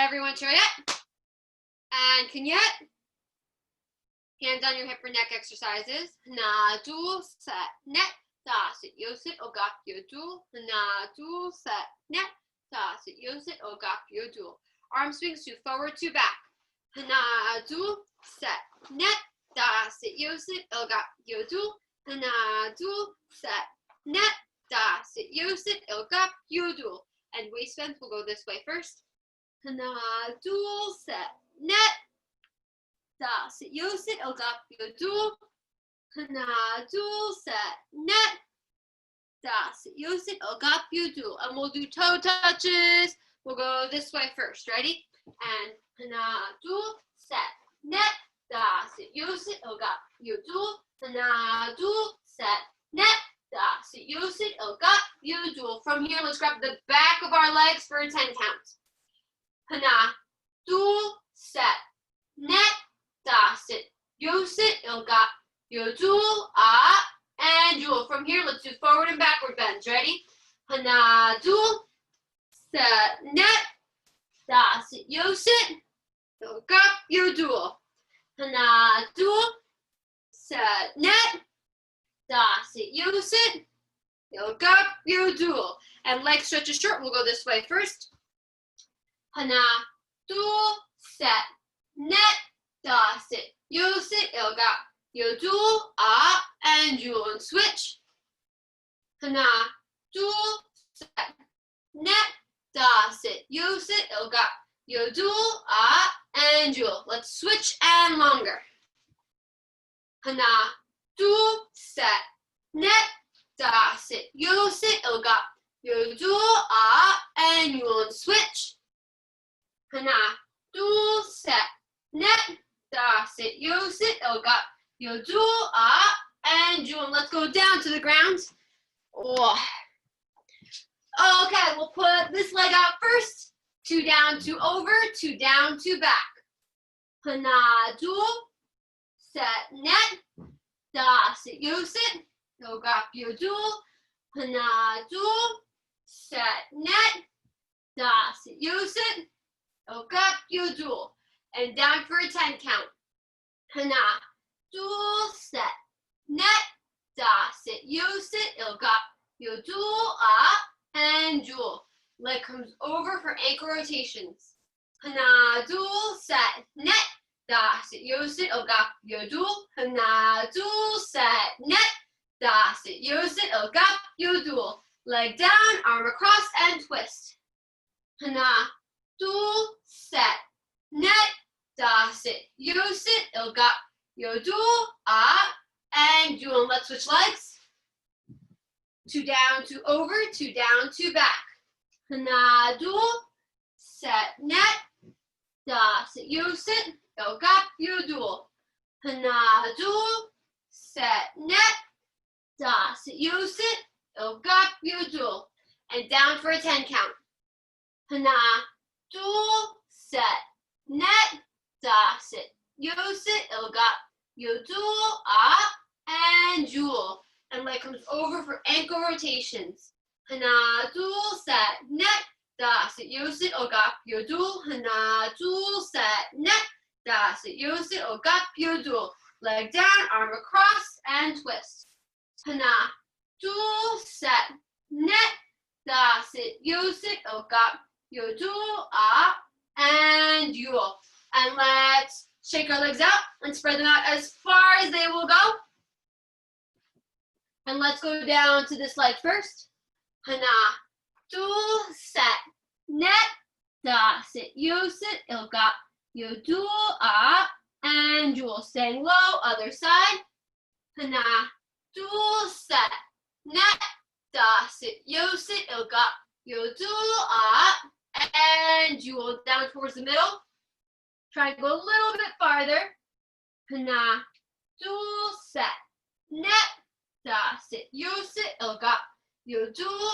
Everyone try it. And Kenyette. Hands on your hip or neck exercises. Na, dul, set, net, da, sit, yo, sit, ogap, yo, dul. Na, dul, set, net, da, sit, yo, sit, ogap, yo, dul. Arm swings to forward to back. Na, dul, set, net, da, sit, yo, sit, ogap, yo, dul. Na, dul, set, net, da, sit, yo, sit, ogap, yo, dul. And waist bends will go this way first. Na, dul, set, net, da, sit, yo, sit, ogap, yo, dul. Na, dul, set, net, da, sit, yo, sit, ogap, yo, dul. And we'll do toe touches. We'll go this way first. Ready? And na, dul, set, net, da, sit, yo, sit, ogap, yo, dul. Na, dul, set, net, da, sit, yo, sit, ogap, yo, dul. From here, let's grab the back of our legs for a 10 count. Na, dul, set, net, da, sit, yo, sit, ogap, yo, dul, and dul. From here, let's do forward and backward bends. Ready? Na, dul, set, net, da, sit, yo, sit, ogap, yo, dul. Na, dul, set, net, da, sit, yo, sit, ogap, yo, dul. And leg stretches short. We'll go this way first. Na, dul, set, net, da, sit, yo, sit, ogap, yo, dul, and dul. And switch. Na, dul, set, net, da, sit, yo, sit, ogap, yo, dul, and dul. Let's switch and longer. Na, dul, set, net, da, sit, yo, sit, ogap, yo, dul, and dul. And switch. Na, dul, set, net, da, sit, yo, sit, ogap, yo, dul, and dul. And let's go down to the ground. Oh. Okay, we'll put this leg out first. 2 down, 2 over, 2 down, 2 back. Na, dul, set, net, da, sit, yo, sit, ogap, yo, dul. Na, dul, set, net, da, sit, yo, sit, ogap, yo, dul. And down for a 10 count. Na, dul, set, net, da, sit, yo, sit, ogap, yo, dul, and dul. Leg comes over for ankle rotations. Na, dul, set, net, da, sit, yo, sit, ogap, yo, dul. Na, dul, set, net, da, sit, yo, sit, ogap, yo, dul. Leg down, arm across, and twist. Na, dul, set, net, da, sit, yo, sit, ogap, yo, dul, and dul. And let's switch legs. 2 down, 2 over, 2 down, 2 back. Na, dul, set, net, da, sit, yo, sit, ogap, yo, dul. Na, dul, set, net, da, sit, yo, sit, ogap, yo, dul. And down for a 10 count. Na, dul, set, net, da, sit, yo, sit, ogap, yo, dul, and dul. And leg comes over for ankle rotations. Na, dul, set, net, da, sit, yo, sit, ogap, yo, dul. Na, dul, set, net, da, sit, yo, sit, ogap, yo, dul. Leg down, arm across, and twist. Na, dul, set, net, da, sit, yo, sit, ogap, yo, dul, and dul. And let's shake our legs out and spread them out as far as they will go. And let's go down to this leg first. Na, dul, set, net, da, sit, yo, sit, ogap, yo, dul, and dul. Staying low, other side. Na, dul, set, net, da, sit, yo, sit, ogap, yo, dul, and dul. Down towards the middle. Try to go a little bit farther. Na, dul, set, net, da, sit, yo, sit, ogap, yo, dul,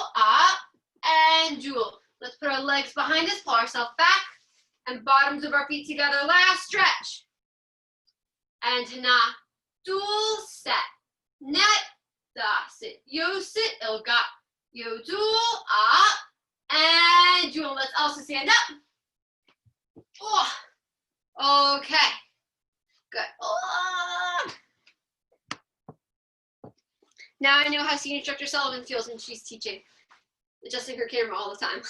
and dul. Let's put our legs behind us, pull ourselves back, and bottoms of our feet together. Last stretch. And na, dul, set, net, da, sit, yo, sit, ogap, yo, dul, and dul. Let's also stand up. Oh, okay. Good. Oh. Now I know how Senior Instructor Sullivan feels when she's teaching, adjusting her camera all the time.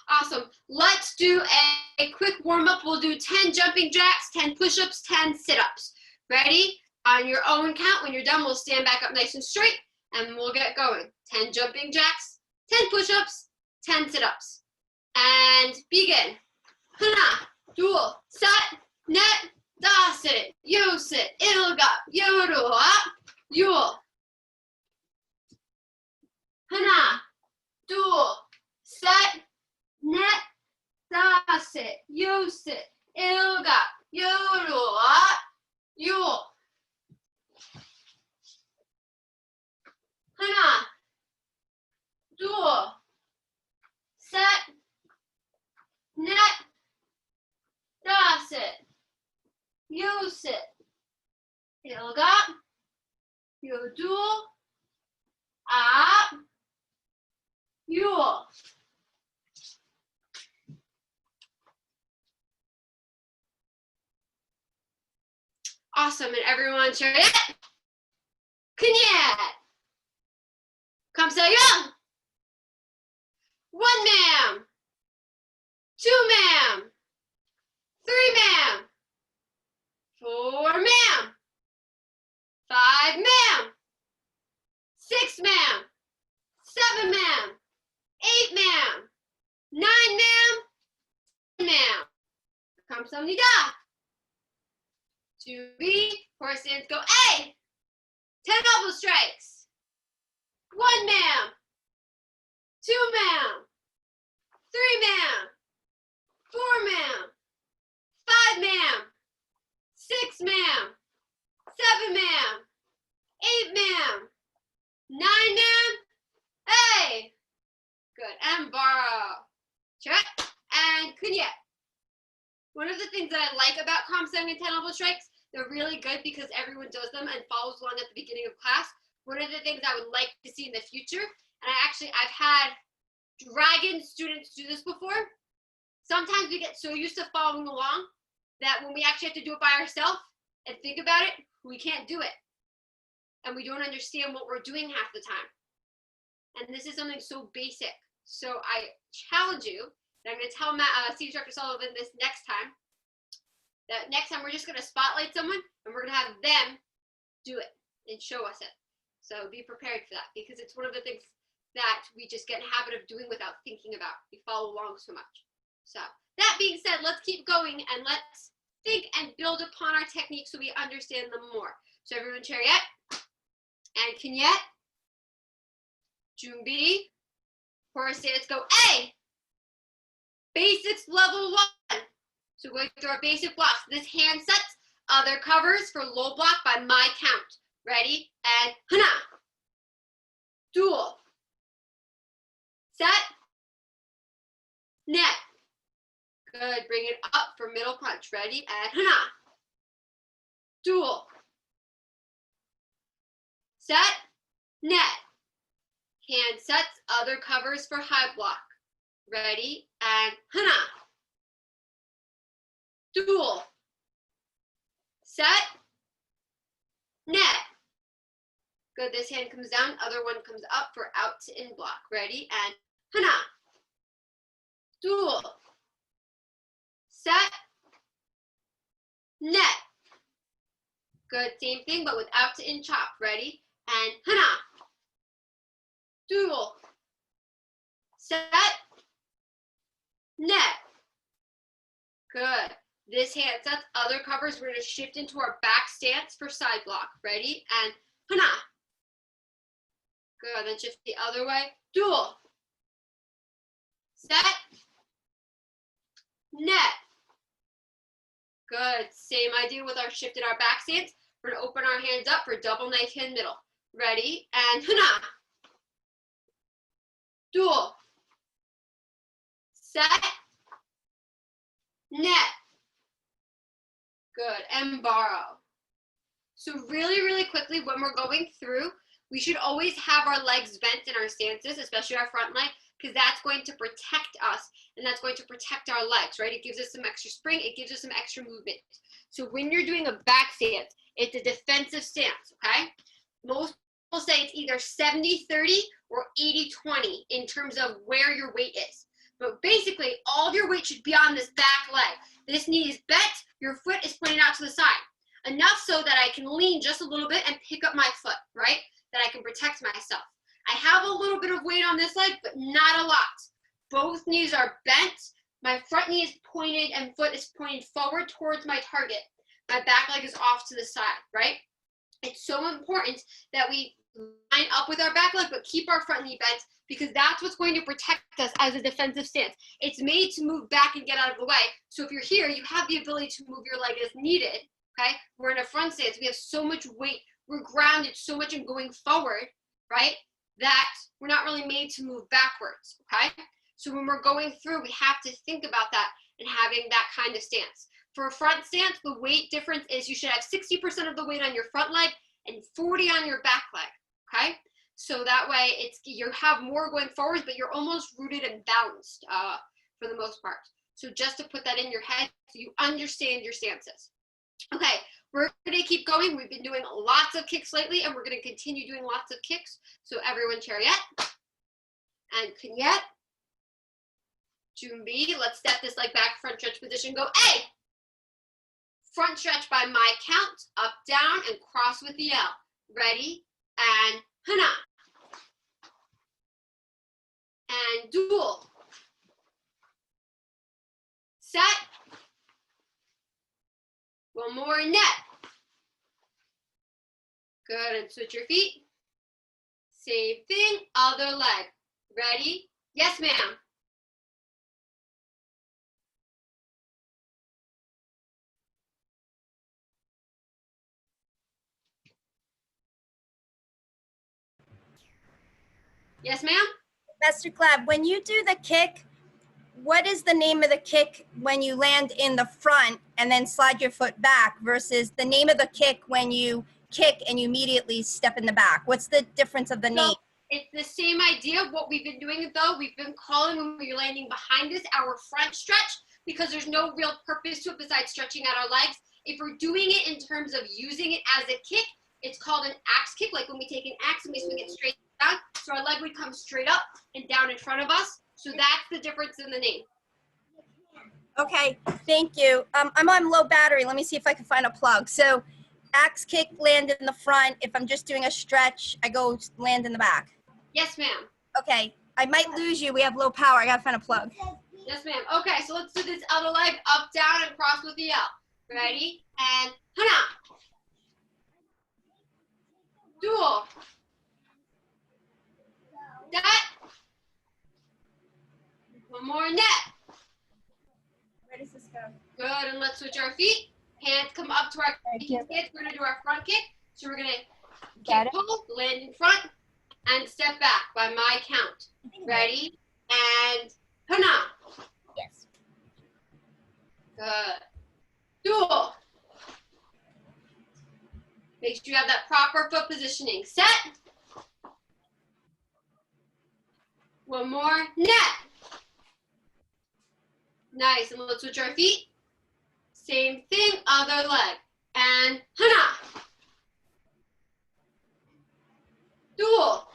Awesome. Let's do a quick warm-up. We'll do 10 jumping jacks, 10 push-ups, 10 sit-ups. Ready? On your own count, when you're done, we'll stand back up nice and straight, and we'll get going. 10 jumping jacks, 10 push-ups, 10 sit-ups. And begin. Hana, dual, set, net, dasit, yosit, ilga, yoru, yul. Hana, dual, set, net, dasit, yosit, ilga, yoru, yul. Hana, dual, set, net, dasit, yosit, ilga, yodul, yul. Awesome, and everyone share it. Kanyat. Kamsayo. 1 ma'am. 2 ma'am. 3 ma'am. 4 ma'am. 5 ma'am. 6 ma'am. 7 ma'am. 8 ma'am. 9 ma'am. 10 ma'am. Kamsamnida. 2B. Horse hands go A. 10 elbow strikes. 1 ma'am. 2 ma'am. 3 ma'am. 4 ma'am. 5 ma'am. 6 ma'am. 7 ma'am. 8 ma'am. 9 ma'am. Hey. Good. And borrow. Check. And kunya. One of the things that I like about Kamsang and 10 elbow strikes, they're really good because everyone does them and follows along at the beginning of class. One of the things I would like to see in the future, and I've had dragon students do this before. Sometimes we get so used to following along that when we actually have to do it by ourselves and think about it, we can't do it. And we don't understand what we're doing half the time. And this is something so basic. So I challenge you, and I'm going to tell Senior Instructor Sullivan this next time, that next time we're just going to spotlight someone and we're going to have them do it and show us it. So be prepared for that, because it's one of the things that we just get in a habit of doing without thinking about. We follow along so much. So that being said, let's keep going and let's think and build upon our technique so we understand them more. So everyone, chariot and Kenyet, Jumbi, horse stance, go A. Basics level 1. So we're going through our basic blocks. This hand sets, other covers for low block by my count. Ready? And hana. Dual. Set. Net. Good. Bring it up for middle punch. Ready? And hana. Dual. Set. Net. Hand sets, other covers for high block. Ready? And hana. Dual. Set. Net. Good. This hand comes down, other one comes up for out to in block. Ready? And hana. Dual. Set. Net. Good. Same thing, but with out to in chop. Ready? And hana. Dual. Set. Net. Good. This hand sets, other covers. We're going to shift into our back stance for side block. Ready? And hana. Good. Then shift the other way. Dual. Set. Net. Good. Same idea with our shift in our back stance. We're going to open our hands up for double knife hand middle. Ready? And hana. Dual. Set. Net. Good. And borrow. So really, really quickly, when we're going through, we should always have our legs bent in our stances, especially our front leg. because that's going to protect us and that's going to protect our legs, right? It gives us some extra spring, it gives us some extra movement. So when you're doing a back stance, it's a defensive stance, okay? Most people say it's either 70-30 or 80-20 in terms of where your weight is. But basically, all of your weight should be on this back leg. This knee is bent, your foot is pointing out to the side. Enough so that I can lean just a little bit and pick up my foot, right? That I can protect myself. I have a little bit of weight on this leg, but not a lot. Both knees are bent. My front knee is pointed and foot is pointed forward towards my target. My back leg is off to the side, right? It's so important that we line up with our back leg, but keep our front knee bent because that's what's going to protect us as a defensive stance. It's made to move back and get out of the way. So if you're here, you have the ability to move your leg as needed, okay? We're in a front stance. We have so much weight. We're grounded so much in going forward, right? That we're not really made to move backwards, okay? So when we're going through, we have to think about that and having that kind of stance. For a front stance, the weight difference is you should have 60% of the weight on your front leg and 40 on your back leg, okay? So that way you have more going forward, but you're almost rooted and balanced for the most part. So just to put that in your head so you understand your stances. Okay, we're gonna keep going. We've been doing lots of kicks lately and we're gonna continue doing lots of kicks. So everyone chariot and Kunyet. Jumbi, let's step this leg back, front stretch position, go A. Front stretch by my count, up, down, and cross with the L. Ready, and Hana. And dual. Set. One more, net. Good, and switch your feet. Same thing, other leg. Ready? Yes, ma'am. Yes, ma'am? Mr. Clapp, when you do the kick, what is the name of the kick when you land in the front and then slide your foot back versus the name of the kick when you kick and you immediately step in the back? What's the difference of the name? It's the same idea. What we've been doing though, we've been calling when we're landing behind us our front stretch because there's no real purpose to it besides stretching out our legs. If we're doing it in terms of using it as a kick, it's called an axe kick, like when we take an axe and we swing it straight down. So our leg would come straight up and down in front of us. So that's the difference in the name. Okay, thank you. I'm on low battery. Let me see if I can find a plug. So axe kick, land in the front. If I'm just doing a stretch, I go land in the back. Yes, ma'am. Okay, I might lose you. We have low power. I gotta find a plug. Yes, ma'am. Okay, so let's do this other leg, up, down, and cross with the L. Ready? And Hana. Dual. That. One more, net. Where does this go? Good, and let's switch our feet. Hands come up to our stance. We're gonna do our front kick. So we're gonna kick, pull, land in front, and step back by my count. Ready? And Hana. Yes. Good. Dual. Make sure you have that proper foot positioning. Set. One more, net. Nice, and let's switch our feet. Same thing, other leg. And Hana. Dual.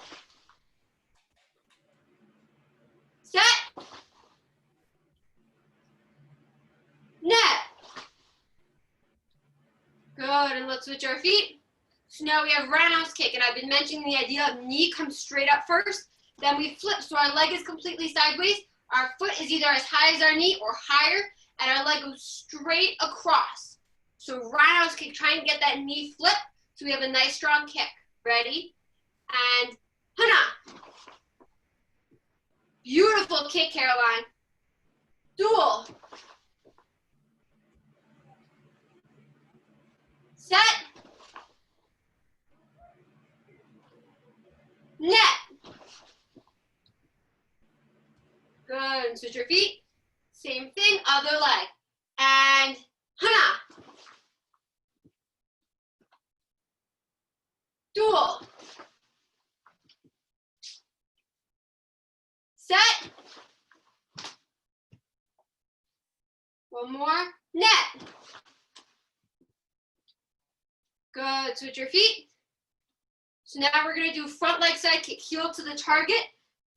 Set. Net. Good, and let's switch our feet. So now we have roundhouse kick, and I've been mentioning the idea of knee comes straight up first, then we flip, so our leg is completely sideways. Our foot is either as high as our knee or higher, and our leg goes straight across. So roundhouse kick, try and get that knee flip, so we have a nice strong kick. Ready? And Hana. Beautiful kick, Caroline. Dual. Set. Net. Good, and switch your feet. Same thing, other leg. And Hana. Dual. Set. One more, net. Good, switch your feet. So now we're gonna do front leg side kick, heel to the target,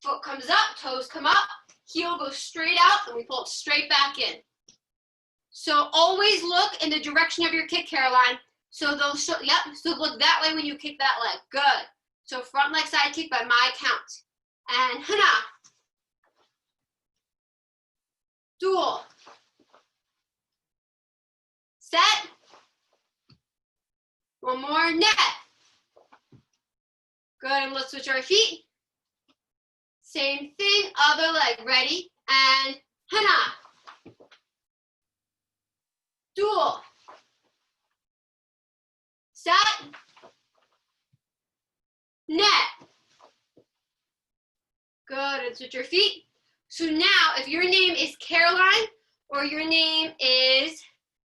foot comes up, toes come up, heel goes straight out, and we pull it straight back in. So always look in the direction of your kick, Caroline. So they'll show, yep, so look that way when you kick that leg, good. So front leg side kick by my count. And hana. Dual. Set. One more, net. Good, and let's switch our feet. Same thing, other leg, ready? And hana. Dual. Set. Net. Good, and switch your feet. So now, if your name is Caroline or your name is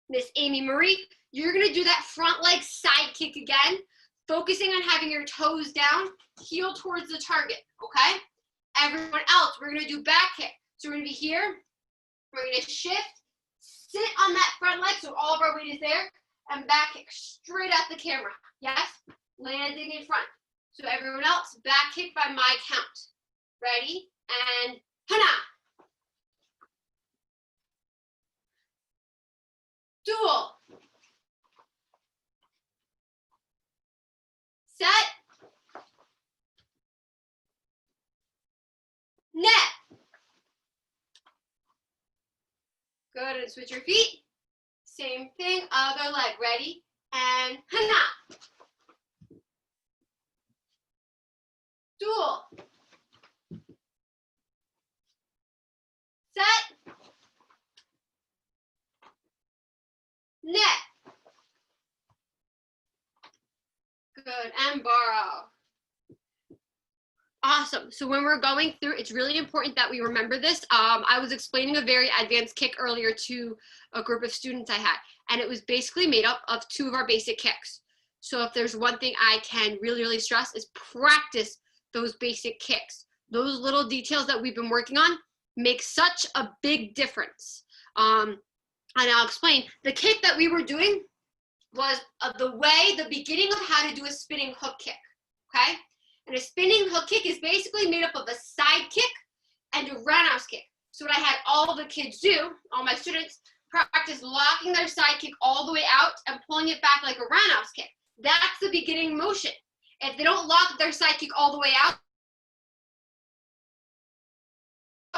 Miss Amy Marie, you're gonna do that front leg side kick again, focusing on having your toes down, heel towards the target, okay? Everyone else, we're gonna do back kick. So we're gonna be here, we're gonna shift, sit on that front leg so all of our weight is there, and back kick straight at the camera, yes? Landing in front. So everyone else, back kick by my count. Ready? And hana. Dual. Set. Net. Good, and switch your feet. Same thing, other leg, ready? And hana. Dual. Set. Net. Good, and borrow. Awesome. So when we're going through, it's really important that we remember this. I was explaining a very advanced kick earlier to a group of students I had, and it was basically made up of 2 of our basic kicks. So if there's one thing I can really, really stress is practice those basic kicks. Those little details that we've been working on make such a big difference. And I'll explain. The kick that we were doing was the beginning of how to do a spinning hook kick, okay? And a spinning hook kick is basically made up of a side kick and a roundhouse kick. So what I had all the kids do, all my students, practice locking their side kick all the way out and pulling it back like a roundhouse kick. That's the beginning motion. If they don't lock their side kick all the way out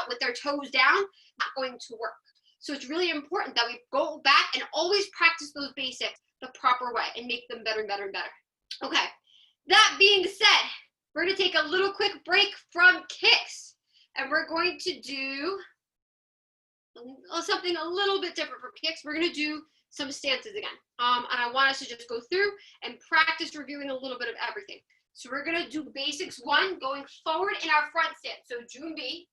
with their toes down, not going to work. So it's really important that we go back and always practice those basics the proper way and make them better and better and better. Okay, that being said, we're gonna take a little quick break from kicks and we're going to do something a little bit different from kicks. We're gonna do some stances again. And I want us to just go through and practice reviewing a little bit of everything. So we're gonna do basics 1, going forward in our front stance. So Junbi,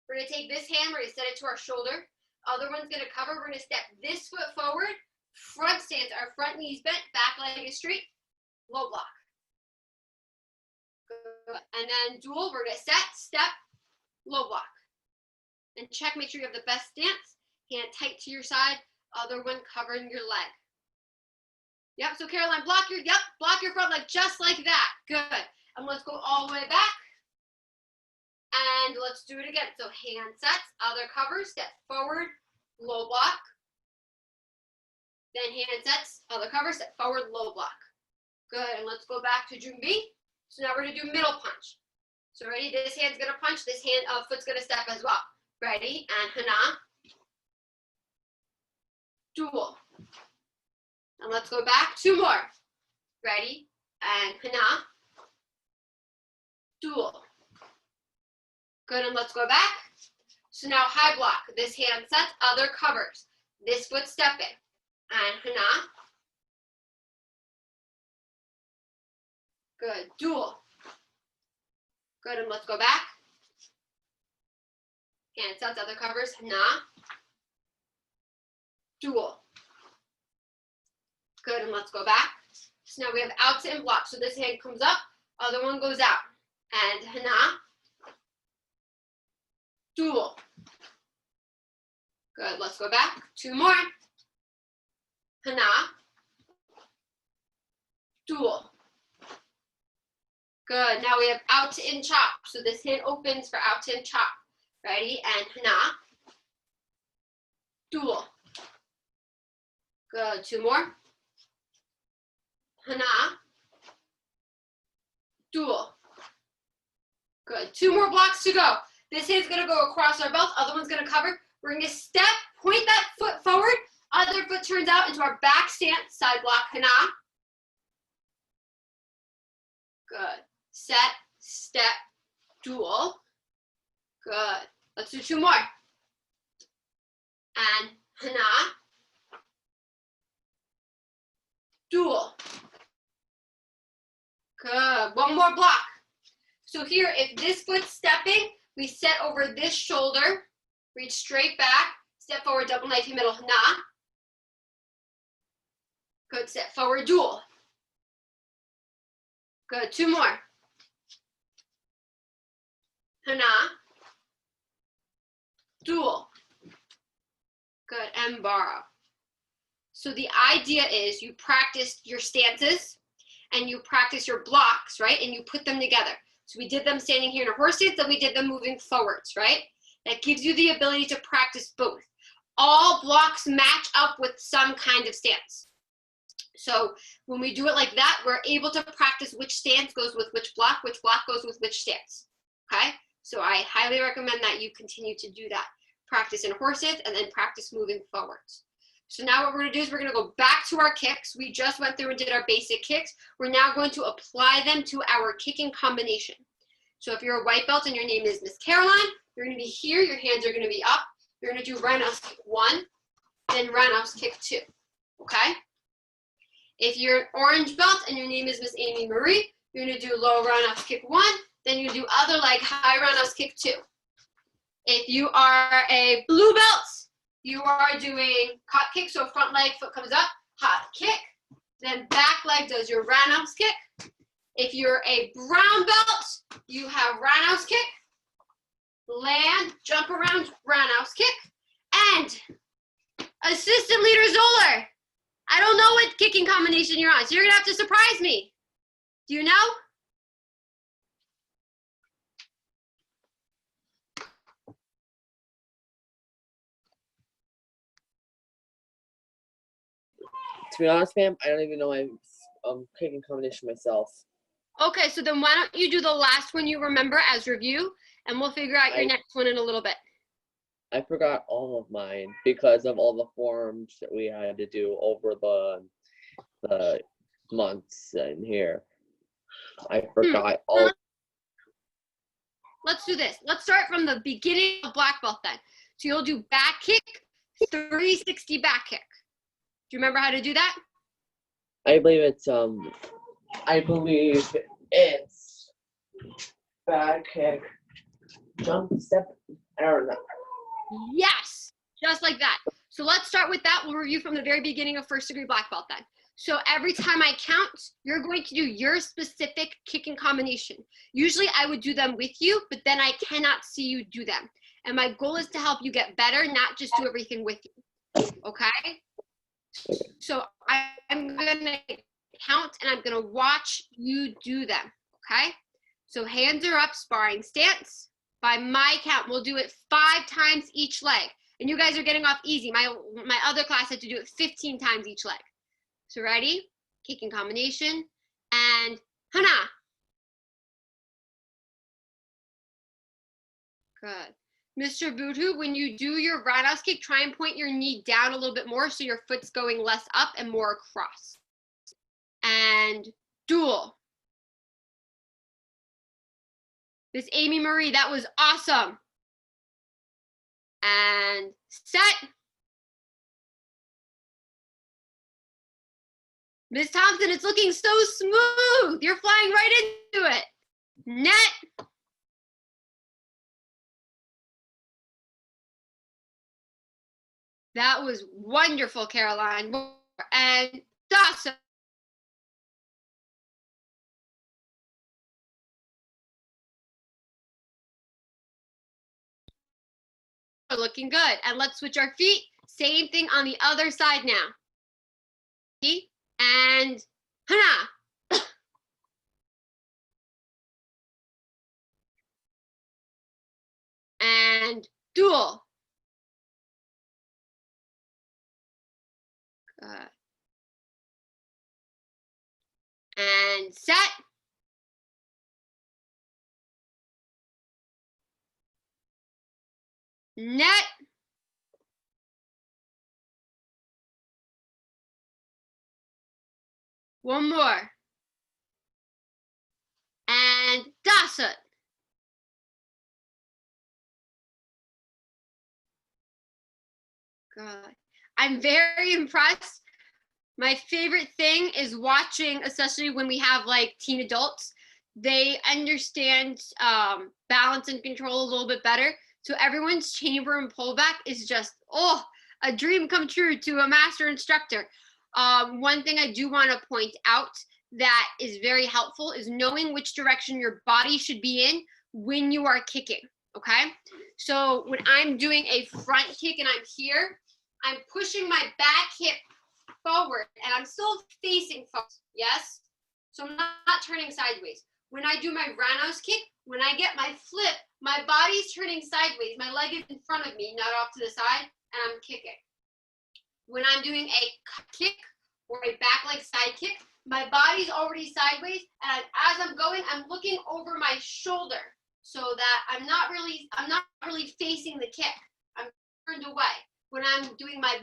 we're gonna take this hand, we're gonna set it to our shoulder. Other one's gonna cover, we're gonna step this foot forward, front stance, our front knees bent, back leg is straight, low block. Good. And then dual, we're gonna set, step, low block. And check, make sure you have the best stance, hand tight to your side, other one covering your leg. Yep, so Caroline, block your front leg just like that. Good. And let's go all the way back. And let's do it again. So hand sets, other cover, step forward, low block. Then hand sets, other cover, step forward, low block. Good, and let's go back to Junbi. So now we're gonna do middle punch. So ready, this hand's gonna punch, this hand, foot's gonna step as well. Ready, and hana. Dual. And let's go back, 2 more. Ready, and hana. Dual. Good, and let's go back. So now high block. This hand sets, other covers. This foot stepping. And hana. Good, dual. Good, and let's go back. Hand sets, other covers, hana. Dual. Good, and let's go back. So now we have out to in block. So this hand comes up, other one goes out. And hana. Dual. Good. Let's go back. 2 more. Hana. Dual. Good. Now we have out to in chop. So this hand opens for out to in chop. Ready? And hana. Dual. Good. 2 more. Hana. Dual. Good. 2 more blocks to go. This hand's going to go across our belt. Other one's going to cover. We're going to step, point that foot forward. Other foot turns out into our back stance. Side block, hana. Good. Set, step, dual. Good. Let's do 2 more. And hana. Dual. Good. 1 more block. So here, if this foot's stepping, we set over this shoulder, reach straight back, step forward, double knife in middle, hana. Good, step forward, dual. Good, 2 more. Hana. Dual. Good, and borrow. So the idea is you practice your stances and you practice your blocks, right? And you put them together. So we did them standing here in a horse stance, then we did them moving forwards, right? That gives you the ability to practice both. All blocks match up with some kind of stance. So when we do it like that, we're able to practice which stance goes with which block goes with which stance, okay? So I highly recommend that you continue to do that. Practice in horses and then practice moving forwards. So now what we're gonna do is we're gonna go back to our kicks. We just went through and did our basic kicks. We're now going to apply them to our kicking combination. So if you're a white belt and your name is Miss Caroline, you're gonna be here, your hands are gonna be up. You're gonna do roundhouse kick 1, then roundhouse kick 2, okay? If you're an orange belt and your name is Miss Amy Marie, you're gonna do low roundhouse kick 1, then you do other leg high roundhouse kick 2. If you are a blue belt, you are doing hot kick, so front leg, foot comes up, hot kick, then back leg does your roundhouse kick. If you're a brown belt, you have roundhouse kick, land, jump around, roundhouse kick, and assistant leader Zoller. I don't know what kicking combination you're on, so you're gonna have to surprise me. Do you know? To be honest, ma'am, I don't even know my kicking combination myself. Okay, so then why don't you do the last one you remember as review, and we'll figure out your next one in a little bit. I forgot all of mine because of all the forms that we had to do over the months in here. I forgot all. Let's do this. Let's start from the beginning of black belt then. So you'll do back kick, 360 back kick. Do you remember how to do that? I believe it's back kick, jump, step, I don't know. Yes, just like that. So let's start with that. We'll review from the very beginning of first degree black belt then. So every time I count, you're going to do your specific kicking combination. Usually I would do them with you, but then I cannot see you do them. And my goal is to help you get better, not just do everything with you, okay? So I'm gonna count and I'm gonna watch you do them, okay? So hands are up, sparring stance. By my count, we'll do it 5 times each leg. And you guys are getting off easy. My other class had to do it 15 times each leg. So ready? Kicking combination. And hana. Good. Mr. Budhu, when you do your roundhouse kick, try and point your knee down a little bit more so your foot's going less up and more across. And dual. Miss Amy Marie, that was awesome. And set. Miss Thompson, it's looking so smooth. You're flying right into it. Net. That was wonderful, Caroline. And awesome. looking good. And let's switch our feet. Same thing on the other side now. And hana. And dual. Good. And set. Net. One more. And dasut. Good. I'm very impressed. My favorite thing is watching, especially when we have like teen adults, they understand balance and control a little bit better. So everyone's chamber and pullback is just, oh, a dream come true to a master instructor. One thing I do want to point out that is very helpful is knowing which direction your body should be in when you are kicking, okay? So when I'm doing a front kick and I'm here, I'm pushing my back hip forward and I'm still facing forward, yes? So I'm not turning sideways. When I do my roundhouse kick, when I get my flip, my body's turning sideways. My leg is in front of me, not off to the side, and I'm kicking. When I'm doing a kick or a back leg side kick, my body's already sideways, and as I'm going, I'm looking over my shoulder so that I'm not really facing the kick. I'm turned away. When I'm doing my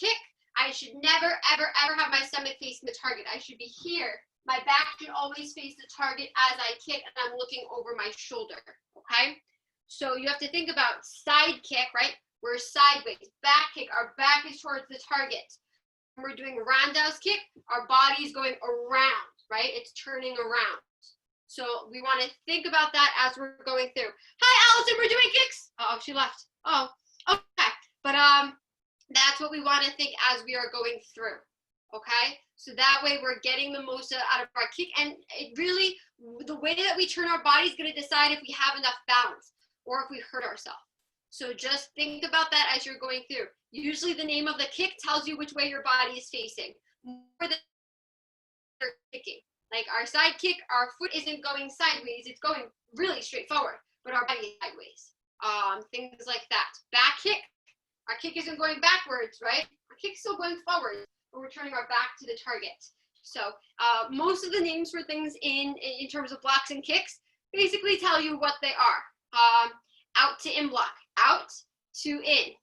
kick, I should never, ever, ever have my stomach facing the target. I should be here. My back should always face the target as I kick, and I'm looking over my shoulder, okay? So you have to think about side kick, right? We're sideways. Back kick, our back is towards the target. When we're doing roundhouse kick, our body's going around, right? It's turning around. So we want to think about that as we're going through. Hi, Allison, we're doing kicks. Oh, she left. Oh, okay. But that's what we want to think as we are going through, okay? So that way we're getting the most out of our kick, and it really, the way that we turn our body is going to decide if we have enough balance or if we hurt ourselves. So just think about that as you're going through. Usually the name of the kick tells you which way your body is facing. More than kicking. Like our side kick, our foot isn't going sideways, it's going really straight forward, but our body is sideways. Things like that. Back kick, our kick isn't going backwards, right? Our kick's still going forward, but we're turning our back to the target. So most of the names for things in terms of blocks and kicks basically tell you what they are. Out to in block, out to in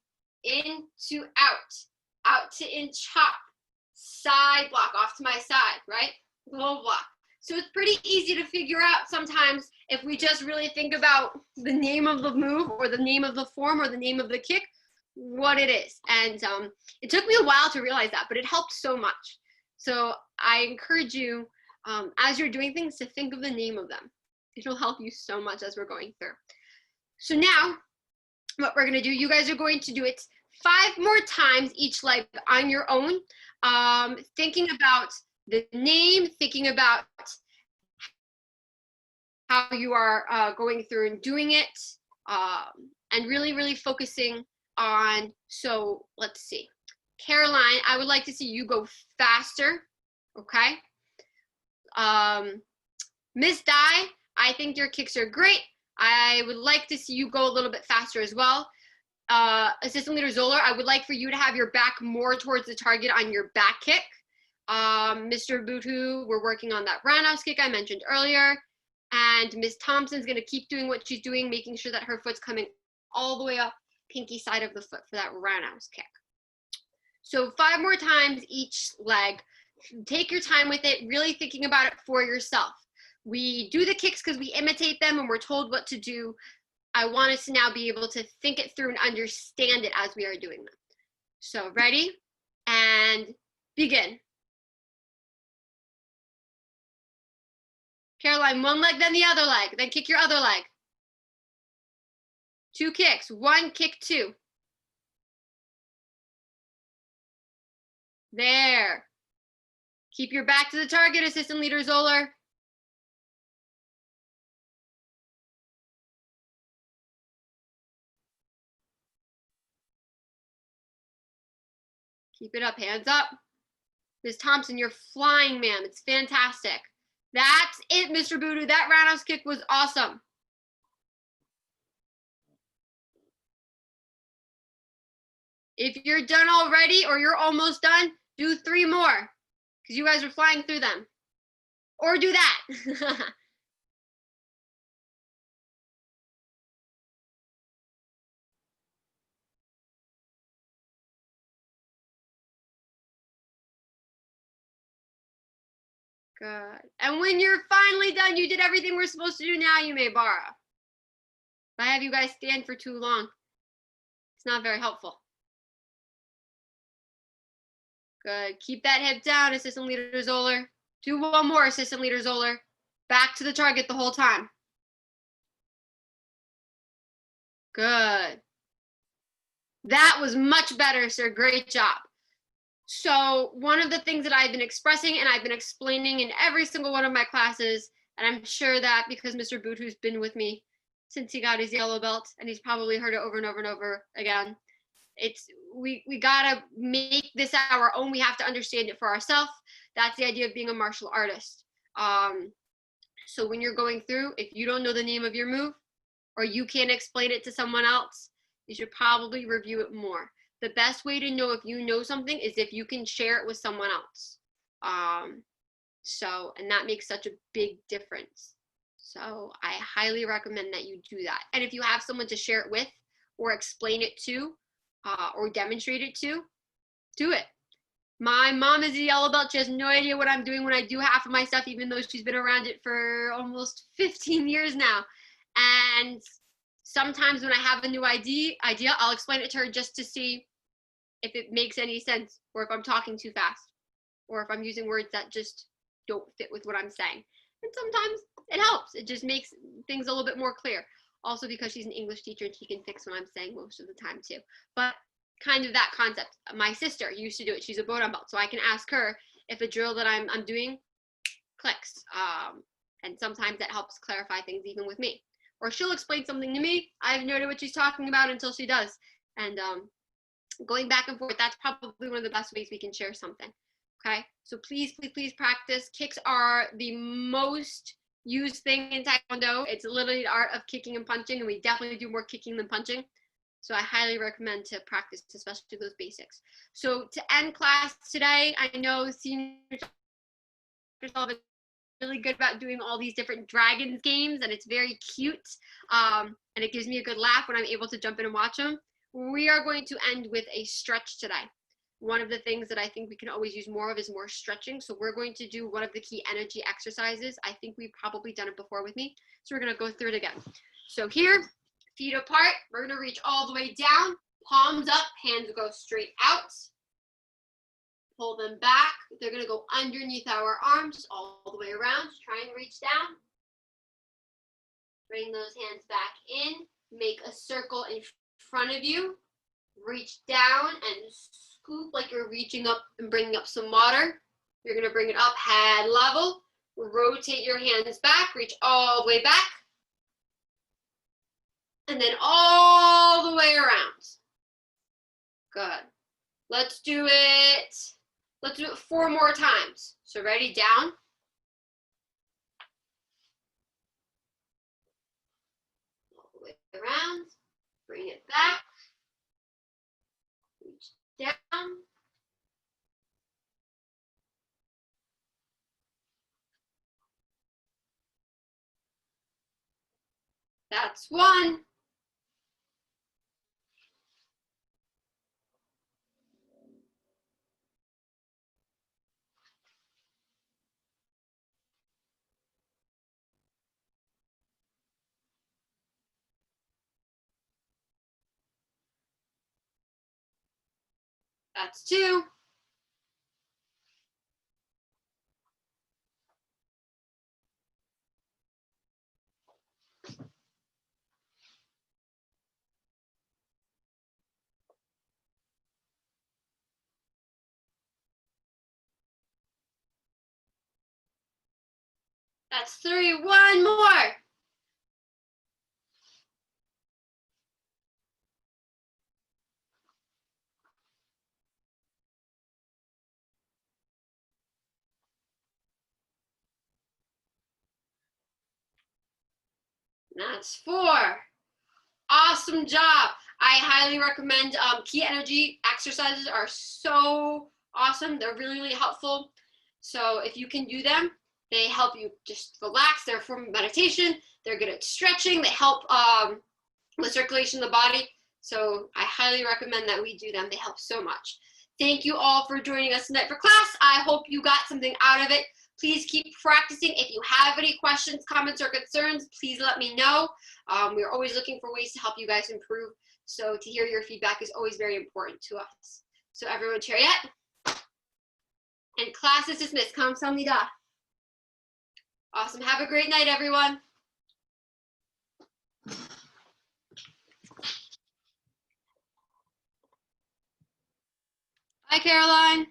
to out to in chop, side block, off to my side, right? Low block. So it's pretty easy to figure out sometimes if we just really think about the name of the move or the name of the form or the name of the kick, what it is. And it took me a while to realize that, but it helped so much. So I encourage you, as you're doing things, to think of the name of them. It'll help you so much as we're going through. So now, what we're going to do, you guys are going to do it 5 more times each leg on your own, thinking about the name, thinking about how you are going through and doing it, and really, really focusing on, so let's see. Caroline, I would like to see you go faster, okay? Miss Di, I think your kicks are great. I would like to see you go a little bit faster as well. Assistant Leader Zoller, I would like for you to have your back more towards the target on your back kick. Mr. Butu, we're working on that roundhouse kick I mentioned earlier. And Miss Thompson's gonna keep doing what she's doing, making sure that her foot's coming all the way up pinky side of the foot for that roundhouse kick. So 5 more times each leg. Take your time with it, really thinking about it for yourself. We do the kicks because we imitate them and we're told what to do. I want us to now be able to think it through and understand it as we are doing them. So ready? And begin. Caroline, one leg, then the other leg. Then kick your other leg. 2 kicks. 1, kick 2. There. Keep your back to the target, Assistant Leader Zoller. Keep it up, hands up. Ms. Thompson, you're flying, ma'am. It's fantastic. That's it, Mr. Boodoo. That roundhouse kick was awesome. If you're done already or you're almost done, do 3 more because you guys are flying through them. Or do that. Good. And when you're finally done, you did everything we're supposed to do now, you may borrow. If I have you guys stand for too long, it's not very helpful. Good. Keep that hip down, Assistant Leader Zoller. Do 1 more, Assistant Leader Zoller. Back to the target the whole time. Good. That was much better, sir. Great job. So one of the things that I've been expressing and I've been explaining in every single one of my classes, and I'm sure that because Mr. Bootoo's been with me since he got his yellow belt, and he's probably heard it over and over and over again, it's we gotta make this our own. We have to understand it for ourselves. That's the idea of being a martial artist. So when you're going through, if you don't know the name of your move or you can't explain it to someone else, you should probably review it more. The best way to know if you know something is if you can share it with someone else. And that makes such a big difference. So I highly recommend that you do that. And if you have someone to share it with or explain it to or demonstrate it to, do it. My mom is a yellow belt. She has no idea what I'm doing when I do half of my stuff, even though she's been around it for almost 15 years now. And sometimes when I have a new idea, I'll explain it to her just to see if it makes any sense, or if I'm talking too fast, or if I'm using words that just don't fit with what I'm saying. And sometimes it helps. It just makes things a little bit more clear. Also because she's an English teacher and she can fix what I'm saying most of the time too. But kind of that concept. My sister used to do it. She's a Bodan belt, so I can ask her if a drill that I'm doing clicks. And sometimes that helps clarify things even with me. Or she'll explain something to me. I have no idea what she's talking about until she does. And going back and forth, that's probably one of the best ways we can share something. Okay, so please, please, please practice. Kicks are the most used thing in Taekwondo. It's literally the art of kicking and punching, and we definitely do more kicking than punching. So I highly recommend to practice, especially those basics. So to end class today, I know seniors are really good about doing all these different dragons games, and it's very cute. And it gives me a good laugh when I'm able to jump in and watch them. We are going to end with a stretch today. One of the things that I think we can always use more of is more stretching. So we're going to do one of the key energy exercises. I think we've probably done it before with me. So we're going to go through it again. So here, feet apart. We're going to reach all the way down, palms up, hands go straight out. Pull them back. They're going to go underneath our arms all the way around. Try and reach down. Bring those hands back in. Make a circle in front of you. Reach down and scoop like you're reaching up and bringing up some water. You're going to bring it up head level. Rotate your hands back. Reach all the way back. And then all the way around. Good. Let's do it 4 more times. So ready, down. All the way around. Bring it back. Reach down. That's 1. That's 2. That's 3. 1 more. That's 4. Awesome job. I highly recommend key energy exercises are so awesome. They're really, really helpful. So if you can do them, they help you just relax. They're a form of meditation. They're good at stretching. They help with circulation of the body. So I highly recommend that we do them. They help so much. Thank you all for joining us tonight for class. I hope you got something out of it. Please keep practicing. If you have any questions, comments, or concerns, please let me know. We're always looking for ways to help you guys improve. So to hear your feedback is always very important to us. So everyone, chariot. And class is dismissed. 감사합니다. Awesome. Have a great night, everyone. Hi, Caroline.